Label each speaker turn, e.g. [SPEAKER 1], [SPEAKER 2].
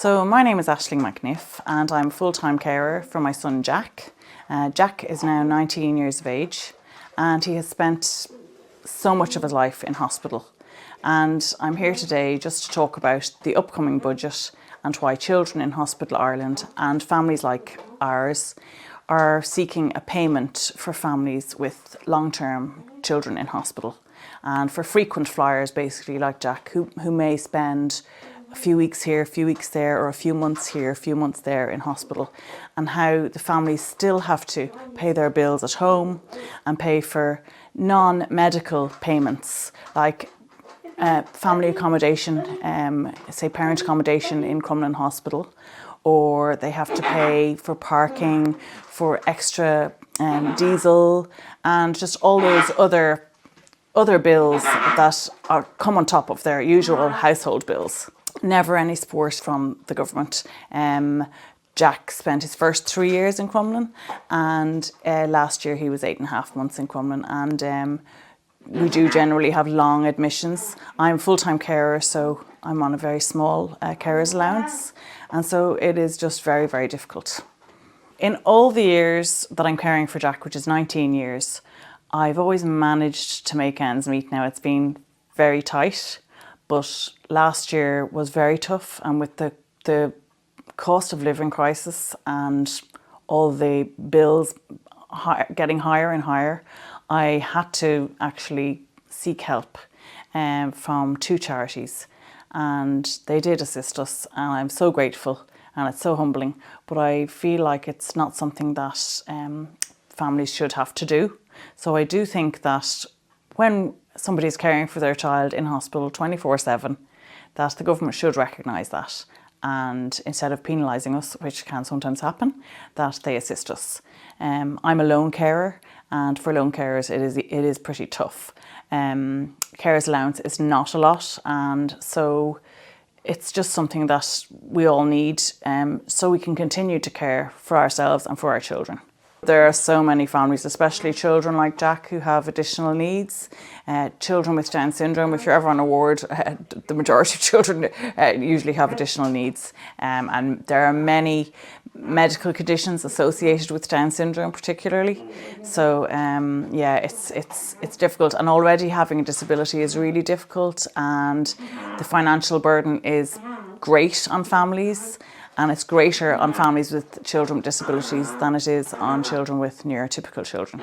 [SPEAKER 1] So my name is McNiffe and I'm a full-time carer for my son Jack. Jack is now 19 years of age and he has spent so much of his life in hospital. And I'm here today just to talk about the upcoming budget and why Children in Hospital Ireland and families like ours are seeking a payment for families with long-term children in hospital and for frequent flyers basically like Jack who may spend a few weeks here, a few weeks there, or a few months here, a few months there in hospital, and how the families still have to pay their bills at home and pay for non-medical payments like family accommodation, say parent accommodation in Crumlin Hospital, or they have to pay for parking, for extra diesel, and just all those other bills that come on top of their usual household bills. Never any support from the government. Jack spent his first 3 years in Crumlin, and last year he was 8.5 months in Crumlin, and we do generally have long admissions. I'm a full-time carer, so I'm on a very small carer's allowance, and so it is just very, very difficult. In all the years that I'm caring for Jack, which is 19 years, I've always managed to make ends meet. Now it's been very tight, but last year was very tough, and with the cost of living crisis and all the bills getting higher and higher, I had to actually seek help from 2 charities, and they did assist us, and I'm so grateful and it's so humbling, but I feel like it's not something that families should have to do. So I do think that when somebody's caring for their child in hospital 24/7, that the government should recognise that, and instead of penalising us, which can sometimes happen, that they assist us. I'm a lone carer, and for lone carers it is pretty tough. Carer's allowance is not a lot, and so it's just something that we all need so we can continue to care for ourselves and for our children. There are so many families, especially children like Jack, who have additional needs. Children with Down syndrome, if you're ever on a ward, the majority of children usually have additional needs. And there are many medical conditions associated with Down syndrome particularly. So yeah, it's difficult, and already having a disability is really difficult, and the financial burden is great on families. And it's greater on families with children with disabilities than it is on children with neurotypical children.